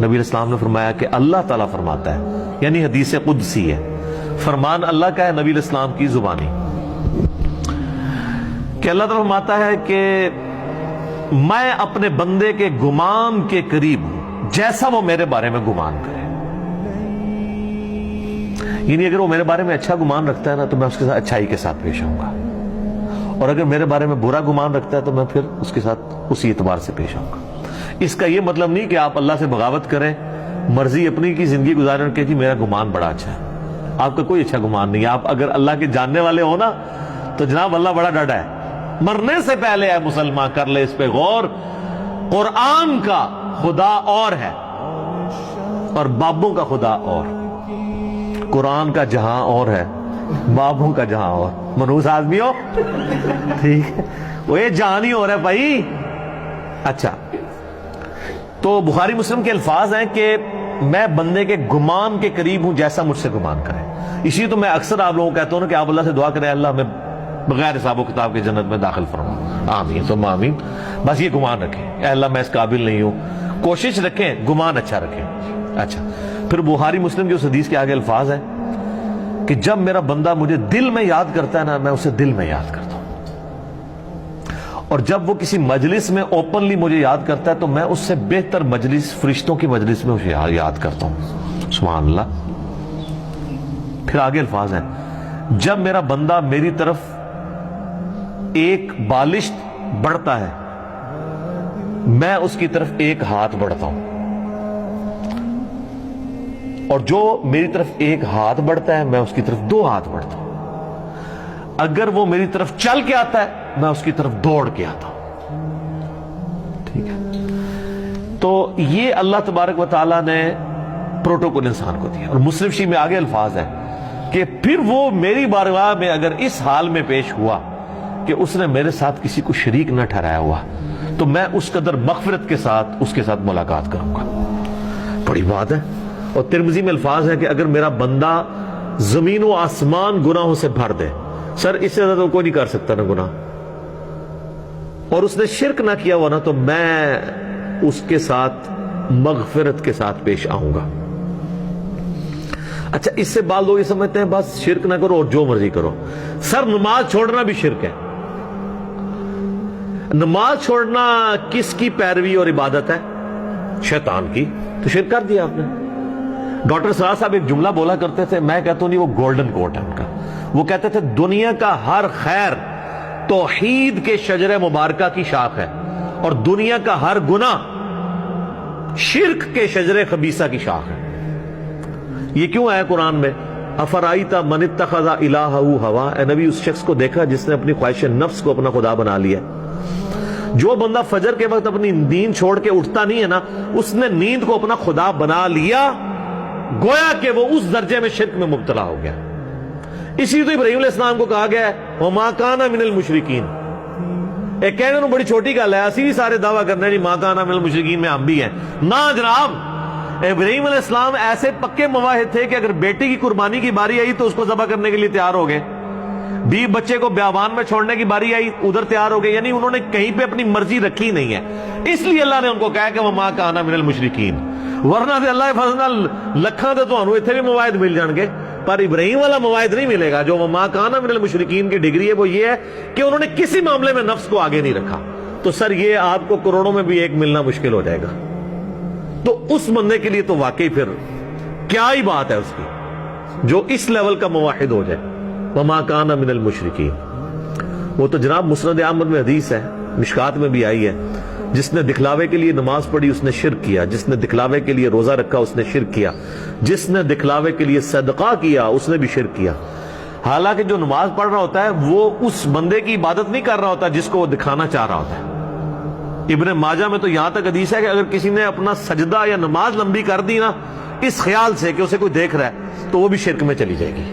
نبی اسلام نے فرمایا کہ اللہ تعالیٰ فرماتا ہے، یعنی حدیث قدسی ہے، فرمان اللہ کا ہے نبی اسلام کی زبانی، کہ اللہ تعالیٰ فرماتا ہے کہ میں اپنے بندے کے گمان کے قریب ہوں جیسا وہ میرے بارے میں گمان کرے. یعنی اگر وہ میرے بارے میں اچھا گمان رکھتا ہے نا تو میں اس کے ساتھ اچھائی کے ساتھ پیش آؤں گا، اور اگر میرے بارے میں برا گمان رکھتا ہے تو میں پھر اس کے ساتھ اسی اعتبار سے پیش آؤں گا. اس کا یہ مطلب نہیں کہ آپ اللہ سے بغاوت کریں، مرضی اپنی کی زندگی گزاریں کہ جی میرا گمان بڑا اچھا ہے. آپ کا کوئی اچھا گمان نہیں. آپ اگر اللہ کے جاننے والے ہو نا تو جناب اللہ بڑا ڈاڈا ہے. مرنے سے پہلے ہے مسلمان کر لے اس پہ غور، قرآن کا خدا اور ہے اور بابوں کا خدا اور. قرآن کا جہاں اور ہے، بابوں کا جہاں اور. منحوس آدمی ہو ٹھیک ہے، وہ یہ جہان ہی اور ہے بھائی. اچھا، تو بخاری مسلم کے الفاظ ہیں کہ میں بندے کے گمان کے قریب ہوں جیسا مجھ سے گمان کرے. اسی تو میں اکثر آپ لوگوں کو کہتا ہوں نا کہ آپ اللہ سے دعا کریں اللہ ہمیں بغیر حساب و کتاب کے جنت میں داخل فرما. آمین ثم آمین. بس یہ گمان رکھیں، اے اللہ میں اس قابل نہیں ہوں. کوشش رکھیں، گمان اچھا رکھیں. اچھا، پھر بخاری مسلم کی اس حدیث کے آگے الفاظ ہیں کہ جب میرا بندہ مجھے دل میں یاد کرتا ہے نا میں اسے دل میں یاد کرتا ہوں، اور جب وہ کسی مجلس میں اوپنلی مجھے یاد کرتا ہے تو میں اس سے بہتر مجلس فرشتوں کی مجلس میں اسے یاد کرتا ہوں. سبحان اللہ. پھر آگے الفاظ ہیں جب میرا بندہ میری طرف ایک بالشت بڑھتا ہے میں اس کی طرف ایک ہاتھ بڑھتا ہوں، اور جو میری طرف ایک ہاتھ بڑھتا ہے میں اس کی طرف دو ہاتھ بڑھتا ہوں. اگر وہ میری طرف چل کے آتا ہے میں اس کی طرف دوڑ کے آتا ہوں. ٹھیک ہے، تو یہ اللہ تبارک و تعالیٰ نے پروٹوکول انسان کو دیا. اور مسلم شریف میں آگے الفاظ ہے کہ پھر وہ میری بارگاہ میں اگر اس حال میں پیش ہوا کہ اس نے میرے ساتھ کسی کو شریک نہ ٹھہرایا ہوا تو میں اس قدر مغفرت کے ساتھ اس کے ساتھ ملاقات کروں گا. بڑی بات ہے. اور ترمذی میں الفاظ ہے کہ اگر میرا بندہ زمین و آسمان گناہوں سے بھر دے، سر اس سے زیادہ تو کوئی نہیں کر سکتا نا گناہ، اور اس نے شرک نہ کیا ہوا نا تو میں اس کے ساتھ مغفرت کے ساتھ پیش آؤں گا. اچھا، اس سے بعض لوگ یہ سمجھتے ہیں بس شرک نہ کرو اور جو مرضی کرو. سر نماز چھوڑنا بھی شرک ہے. نماز چھوڑنا کس کی پیروی اور عبادت ہے؟ شیطان کی. تو شرک کر دیا آپ نے. ڈاکٹر سراج صاحب ایک جملہ بولا کرتے تھے، میں کہتا ہوں نہیں وہ گولڈن کوٹ ہے ان کا. وہ کہتے تھے دنیا کا ہر خیر توحید کے شجر مبارکہ کی شاخ ہے، اور دنیا کا ہر گناہ شرک کے شجر خبیثہ کی شاخ ہے. یہ کیوں ہے قرآن میں؟ افرائیت من اتخذ الہہ ہوا. اے نبی اس شخص کو دیکھا جس نے اپنی خواہش نفس کو اپنا خدا بنا لیا. جو بندہ فجر کے وقت اپنی نیند چھوڑ کے اٹھتا نہیں ہے نا اس نے نیند کو اپنا خدا بنا لیا، گویا کہ وہ اس درجے میں شرک میں مبتلا ہو گیا. اسی تو ابراہیم علیہ السلام کو کہا گیا ہے وَمَا كَانَ مِنَ الْمُشْرِكِينَ. ایک کہنے انہوں بڑی چھوٹی گل ہے، اسی بھی سارے دعویٰ کرنے جی مَا كَانَ مِنَ الْمُشْرِكِينَ میں ہم بھی ہیں. نہ جناب، ابراہیم علیہ السلام ایسے پکے مواحد تھے کہ اگر بیٹی کی قربانی کی باری آئی تو اس کو ذبح کرنے کے لیے تیار ہو گئے. بیوی بچے کو بیابان میں چھوڑنے کی باری آئی ادھر تیار ہو گئے. یعنی انہوں نے کہیں پہ اپنی مرضی رکھی نہیں ہے. اس لیے اللہ نے ان کو کہا کہ وَمَا كَانَ مِنَ الْمُشْرِكِينَ. ورنہ سے اللہ فضل لکھاں دے تو انہوں اتنے بھی مواعد مل جان گے، پر ابراہیم والا مواعد نہیں ملے گا. جو وَمَا كَانَ مِنَ الْمُشْرِكِينَ کی ڈگری ہے وہ یہ ہے کہ انہوں نے کسی معاملے میں نفس کو آگے نہیں رکھا. تو سر یہ آپ کو کروڑوں میں بھی ایک ملنا مشکل ہو جائے گا. تو اس بندے کے لیے تو واقعی پھر کیا ہی بات ہے اس کی جو اس لیول کا موحد ہو جائے. وَمَا كَانَ مِنَ الْمُشْرِكِينَ. وہ تو جناب مسند احمد میں حدیث ہے، مشکات میں بھی آئی ہے، جس نے دکھلاوے کے لیے نماز پڑھی اس نے شرک کیا، جس نے دکھلاوے کے لیے روزہ رکھا اس نے شرک کیا، جس نے دکھلاوے کے لیے صدقہ کیا اس نے بھی شرک کیا. حالانکہ جو نماز پڑھ رہا ہوتا ہے وہ اس بندے کی عبادت نہیں کر رہا ہوتا جس کو وہ دکھانا چاہ رہا ہوتا ہے. ابن ماجہ میں تو یہاں تک حدیث ہے کہ اگر کسی نے اپنا سجدہ یا نماز لمبی کر دی نا اس خیال سے کہ اسے کوئی دیکھ رہا ہے تو وہ بھی شرک میں چلی جائے گی.